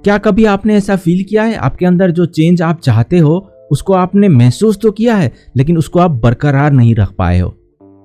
क्या कभी आपने ऐसा फील किया है, आपके अंदर जो चेंज आप चाहते हो उसको आपने महसूस तो किया है लेकिन उसको आप बरकरार नहीं रख पाए हो?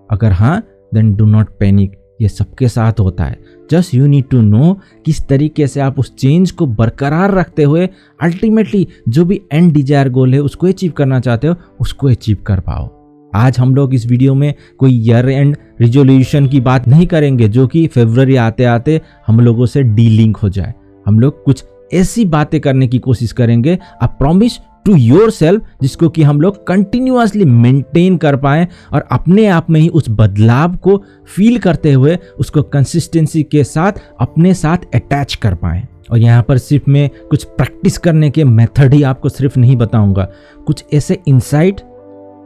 अगर हाँ, देन डू नॉट पैनिक, ये सबके साथ होता है। Just you need to know किस तरीके से आप उस चेंज को बरकरार रखते हुए अल्टीमेटली जो भी एंड डिजायर गोल है उसको अचीव करना चाहते हो उसको अचीव कर पाओ। आज हम लोग इस वीडियो में कोई ईयर एंड रिजोल्यूशन की बात नहीं करेंगे जो कि फरवरी आते आते हम लोगों से डीलिंक हो जाए। हम लोग कुछ ऐसी बातें करने की कोशिश करेंगे, a promise to yourself, जिसको कि हम लोग कंटिन्यूअसली मेंटेन कर पाएं और अपने आप में ही उस बदलाव को फील करते हुए उसको कंसिस्टेंसी के साथ अपने साथ अटैच कर पाएं। और यहाँ पर सिर्फ मैं कुछ प्रैक्टिस करने के मेथड ही आपको सिर्फ नहीं बताऊंगा, कुछ ऐसे insight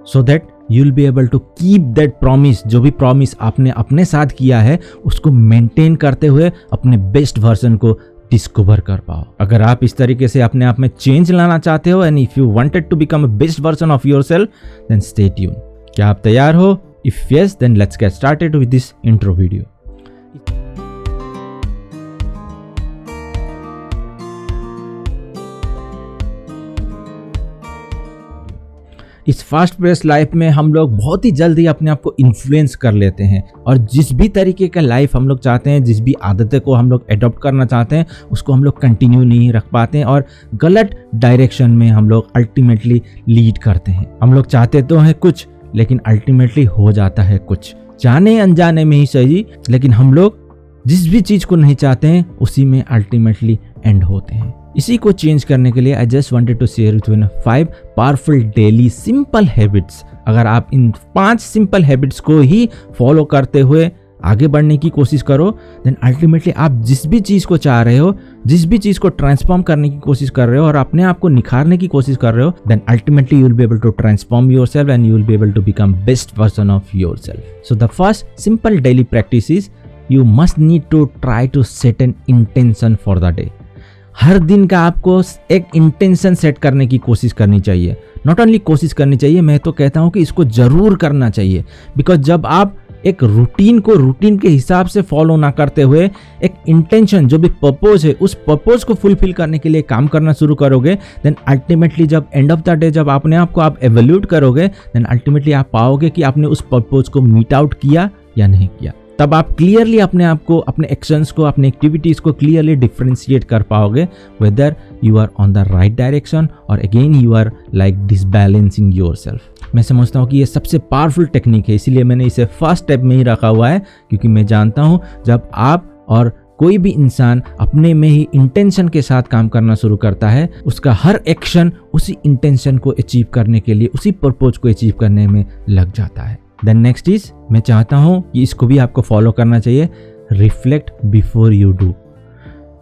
so that you will be able to keep that promise. जो भी प्रॉमिस आपने अपने साथ किया है उसको मेंटेन करते हुए अपने बेस्ट वर्जन को डिस्कवर कर पाओ। अगर आप इस तरीके से अपने आप में चेंज लाना चाहते हो and if you wanted to become a best version of yourself, then stay tune. क्या आप तैयार हो? If yes, then let's get started with this intro video. इस फास्ट पेस लाइफ में हम लोग बहुत ही जल्दी अपने आप को इन्फ्लुएंस कर लेते हैं और जिस भी तरीके का लाइफ हम लोग चाहते हैं, जिस भी आदतें को हम लोग अडॉप्ट करना चाहते हैं उसको हम लोग कंटिन्यू नहीं रख पाते हैं और गलत डायरेक्शन में हम लोग अल्टीमेटली लीड करते हैं। हम लोग चाहते तो हैं कुछ लेकिन अल्टीमेटली हो जाता है कुछ, जाने अनजाने में ही सही, लेकिन हम लोग जिस भी चीज़ को नहीं चाहते हैं उसी में अल्टीमेटली एंड होते हैं। इसी को चेंज करने के लिए I just wanted to share with you 5 powerful daily simple habits. अगर आप इन 5 सिंपल हैबिट्स को ही फॉलो करते हुए आगे बढ़ने की कोशिश करो, देन अल्टीमेटली आप जिस भी चीज़ को चाह रहे हो, जिस भी चीज़ को ट्रांसफॉर्म करने की कोशिश कर रहे हो और अपने आप को निखारने की कोशिश कर रहे हो, then ultimately you will be able to transform yourself and you will be able to become best version of yourself. So the first simple daily practice is you must need to try to set an intention for the day. हर दिन का आपको एक intention set करने की कोशिश करनी चाहिए। नॉट ओनली कोशिश करनी चाहिए, मैं तो कहता हूँ कि इसको जरूर करना चाहिए। बिकॉज जब आप एक रूटीन को रूटीन के हिसाब से फॉलो ना करते हुए एक इंटेंशन, जो भी पर्पस है, उस पर्पस को फुलफिल करने के लिए काम करना शुरू करोगे, देन अल्टीमेटली जब एंड ऑफ द डे जब अपने आप को आप एवेल्यूट करोगे, देन अल्टीमेटली आप पाओगे कि आपने उस पर्पस को मीट आउट किया या नहीं किया। तब आप क्लियरली अपने आप को, अपने एक्शंस को, अपने एक्टिविटीज़ को क्लियरली डिफ्रेंशिएट कर पाओगे whether you are on the right direction और again you are like disbalancing yourself. मैं समझता हूँ कि ये सबसे पावरफुल टेक्निक है, इसीलिए मैंने इसे फर्स्ट स्टेप में ही रखा हुआ है, क्योंकि मैं जानता हूँ जब आप और कोई भी इंसान अपने में ही इंटेंशन के साथ काम करना शुरू करता है, उसका हर एक्शन उसी इंटेंशन को अचीव करने के लिए, उसी पर्पज को अचीव करने में लग जाता है। देन नेक्स्ट इज, मैं चाहता हूं कि इसको भी आपको फॉलो करना चाहिए, रिफ्लेक्ट बिफोर यू डू।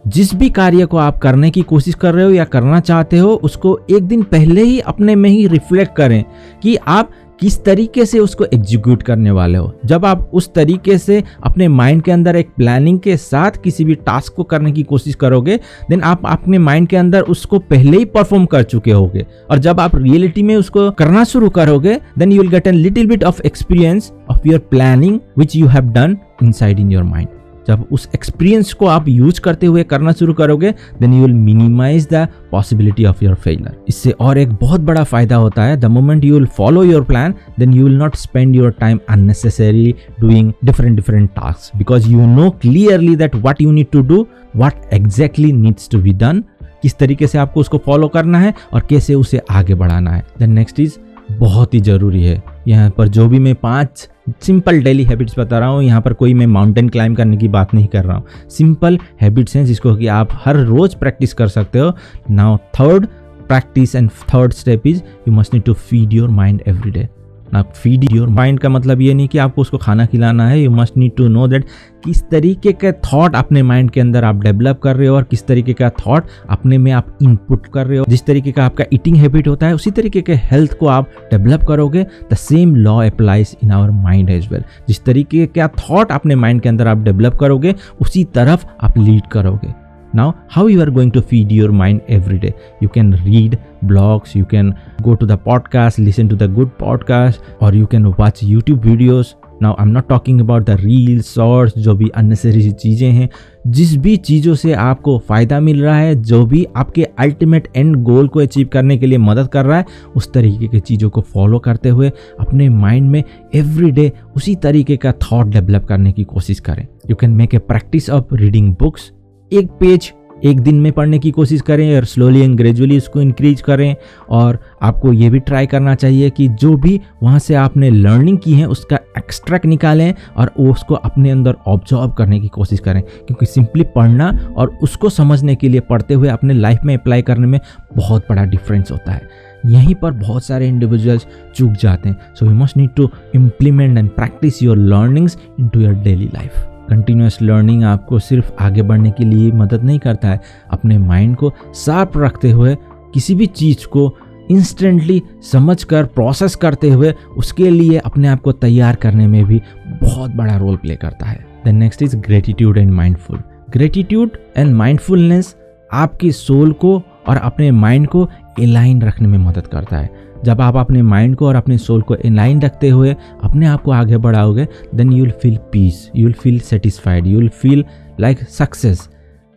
जिस भी कार्य को आप करने की कोशिश कर रहे हो या करना चाहते हो उसको एक दिन पहले ही अपने में ही रिफ्लेक्ट करें कि आप किस तरीके से उसको एग्जीक्यूट करने वाले हो। जब आप उस तरीके से अपने माइंड के अंदर एक प्लानिंग के साथ किसी भी टास्क को करने की कोशिश करोगे, देन आप अपने माइंड के अंदर उसको पहले ही परफॉर्म कर चुके होगे और जब आप रियलिटी में उसको करना शुरू करोगे, then you will get a little bit of experience of your planning which you have done inside in your mind. जब उस एक्सपीरियंस को आप यूज करते हुए करना शुरू करोगे, then you will minimize the possibility of your failure. इससे और एक बहुत बड़ा फायदा होता है, the moment you will follow your plan, then you will not spend your time unnecessary doing different task, because you know clearly that what you need to do, what exactly needs to be done, किस तरीके से आपको उसको follow करना है और कैसे उसे आगे बढ़ाना है। देन नेक्स्ट इज, बहुत ही जरूरी है, यहाँ पर जो भी मैं 5 सिंपल डेली हैबिट्स बता रहा हूँ, यहाँ पर कोई मैं माउंटेन क्लाइंब करने की बात नहीं कर रहा हूँ, सिंपल हैबिट्स हैं जिसको कि आप हर रोज प्रैक्टिस कर सकते हो। Now third practice and third step is you must need to feed your mind every day. ना फीड योर माइंड का मतलब ये नहीं कि आपको उसको खाना खिलाना है, you must need to know that किस तरीके के थॉट अपने माइंड के अंदर आप डेवलप कर रहे हो और किस तरीके का थॉट अपने में आप इनपुट कर रहे हो। जिस तरीके का आपका ईटिंग हैबिट होता है उसी तरीके के हेल्थ को आप डेवलप करोगे। The same law applies in our mind as well. जिस तरीके का थॉट अपने माइंड के अंदर आप डेवलप करोगे उसी तरफ आप लीड करोगे। Now, how you are going to feed your mind every day? You can read blogs, you can go to the podcast, listen to the good podcast, or you can watch YouTube videos. Now I am not talking about the reels, shorts, जो भी unnecessary चीज़ें हैं। जिस भी चीज़ों से आपको फ़ायदा मिल रहा है, जो भी आपके अल्टीमेट एंड गोल को अचीव करने के लिए मदद कर रहा है, उस तरीके की चीज़ों को फॉलो करते हुए अपने माइंड में एवरीडे उसी तरीके का थॉट डेवलप करने की कोशिश करें। You can make a practice of reading books. एक पेज एक दिन में पढ़ने की कोशिश करें और स्लोली एंड ग्रेजुअली उसको इंक्रीज करें। और आपको ये भी ट्राई करना चाहिए कि जो भी वहाँ से आपने लर्निंग की है उसका एक्सट्रैक्ट निकालें और उसको अपने अंदर ऑब्जर्व करने की कोशिश करें, क्योंकि सिंपली पढ़ना और उसको समझने के लिए पढ़ते हुए अपने लाइफ में अप्लाई करने में बहुत बड़ा डिफरेंस होता है। यहीं पर बहुत सारे इंडिविजुअल्स चूक जाते हैं। So you must need to implement and practice your learnings into your daily life. Continuous learning आपको सिर्फ आगे बढ़ने के लिए मदद नहीं करता है, अपने माइंड को शार्प रखते हुए किसी भी चीज़ को इंस्टेंटली समझकर प्रोसेस करते हुए उसके लिए अपने आप को तैयार करने में भी बहुत बड़ा रोल प्ले करता है। Then next is gratitude and mindful. Gratitude and mindfulness आपकी सोल को और अपने माइंड को अलाइन रखने में मदद करता है। जब आप अपने माइंड को और अपने सोल को अलाइन रखते हुए अपने आप को आगे बढ़ाओगे, then you will feel peace, you will feel satisfied, you will feel like success.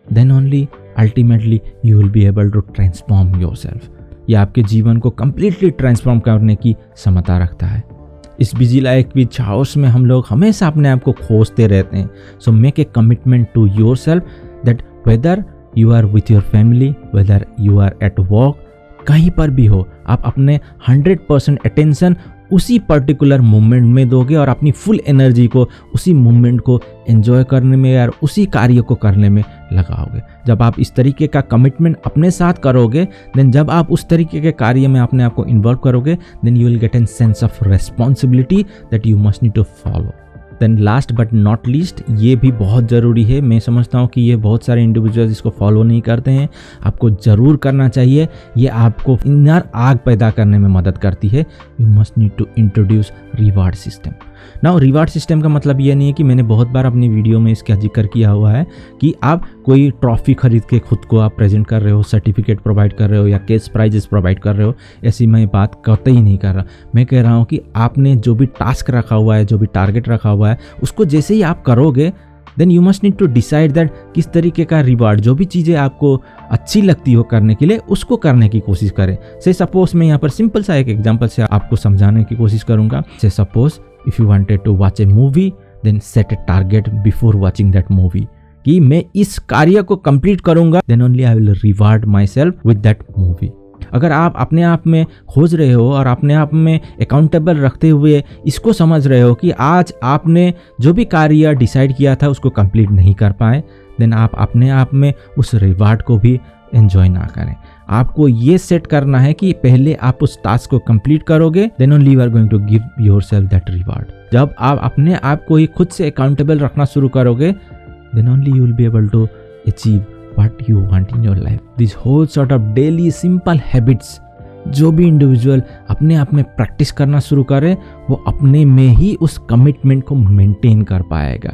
Then only ultimately you will be able to transform yourself. यह आपके जीवन को कंप्लीटली ट्रांसफॉर्म करने की क्षमता रखता है। इस बिजी लाइफ की चाओस में हम लोग हमेशा अपने आप को खोजते रहते हैं। So make a commitment to yourself that whether you are with your family, whether you are at work, कहीं पर भी हो, आप अपने 100% अटेंशन उसी पर्टिकुलर मोमेंट में दोगे और अपनी फुल एनर्जी को उसी मोमेंट को एंजॉय करने में और उसी कार्य को करने में लगाओगे। जब आप इस तरीके का कमिटमेंट अपने साथ करोगे, देन जब आप उस तरीके के कार्य में अपने आप को इन्वॉल्व करोगे, then you will get an sense of responsibility that you must need to follow. Then last but not least, ये भी बहुत ज़रूरी है। मैं समझता हूँ कि ये बहुत सारे इंडिविजुअल्स इसको फॉलो नहीं करते हैं, आपको ज़रूर करना चाहिए। ये आपको इनर आग पैदा करने में मदद करती है। You must need to introduce reward system. Now reward system का मतलब ये नहीं है कि मैंने बहुत बार अपनी वीडियो में इसका जिक्र किया हुआ है कि आप कोई ट्रॉफी खरीद के खुद को आप प्रेजेंट कर रहे हो, सर्टिफिकेट प्रोवाइड कर रहे हो या कैश प्राइजेस प्रोवाइड कर रहे हो। ऐसी मैं बात कतई नहीं कर रहा। मैं कह रहा हूँ कि आपने जो भी टास्क रखा हुआ है, जो भी टारगेट रखा हुआ है, उसको जैसे ही आप करोगे, then you must need to decide that किस तरीके का रिवार्ड, जो भी चीज़ें आपको अच्छी लगती हो करने के लिए, उसको करने की कोशिश करें। से सपोज मैं यहाँ पर सिंपल सा एक एग्जांपल से आपको समझाने की कोशिश करूँगा। So suppose if you wanted to watch a movie, then set a target before watching that movie कि मैं इस कार्य को कंप्लीट करूँगा, then only I will reward myself with that movie. अगर आप अपने आप में खोज रहे हो और अपने आप में अकाउंटेबल रखते हुए इसको समझ रहे हो कि आज आपने जो भी कार्य डिसाइड किया था उसको कंप्लीट नहीं कर पाए, देन आप अपने आप में उस रिवार्ड को भी एंजॉय ना करें। आपको ये सेट करना है कि पहले आप उस टास्क को कंप्लीट करोगे, then only you are going to give yourself that reward. जब आप अपने आप को ही खुद से अकाउंटेबल रखना शुरू करोगे, then only you will be able to achieve what you want in your life. This whole sort of daily simple habits, जो भी इंडिविजुअल अपने आप में प्रैक्टिस करना शुरू करे, वो अपने में ही उस कमिटमेंट को मेंटेन कर पाएगा।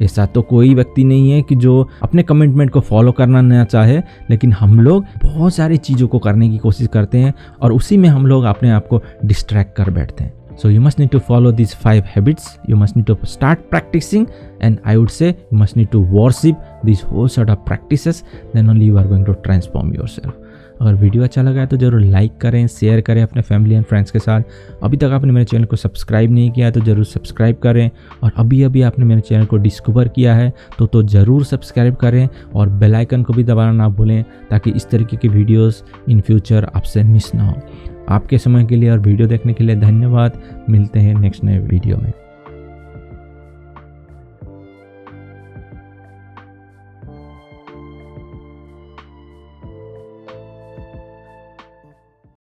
ऐसा तो कोई व्यक्ति नहीं है कि जो अपने कमिटमेंट को फॉलो करना ना चाहे, लेकिन हम लोग बहुत सारी चीज़ों को करने की कोशिश करते हैं और उसी में हम लोग अपने आप को डिस्ट्रैक्ट कर बैठते हैं। So you must need to follow these 5 habits. You must need to start practicing, and I would say you must need to worship these whole sort of practices. Then only you are going to transform yourself. अगर video अच्छा लगा है तो ज़रूर like करें, share करें अपने family and friends के साथ। अभी तक आपने मेरे चैनल को सब्सक्राइब नहीं किया है तो ज़रूर सब्सक्राइब करें, और अभी आपने मेरे चैनल को डिस्कवर किया है तो ज़रूर सब्सक्राइब करें और बेल आइकन को भी दबाना ना भूलें, ताकि इस तरीके की वीडियोस इन फ्यूचर आपसे मिस ना हो। आपके समय के लिए और वीडियो देखने के लिए धन्यवाद। मिलते हैं नेक्स्ट नए वीडियो में।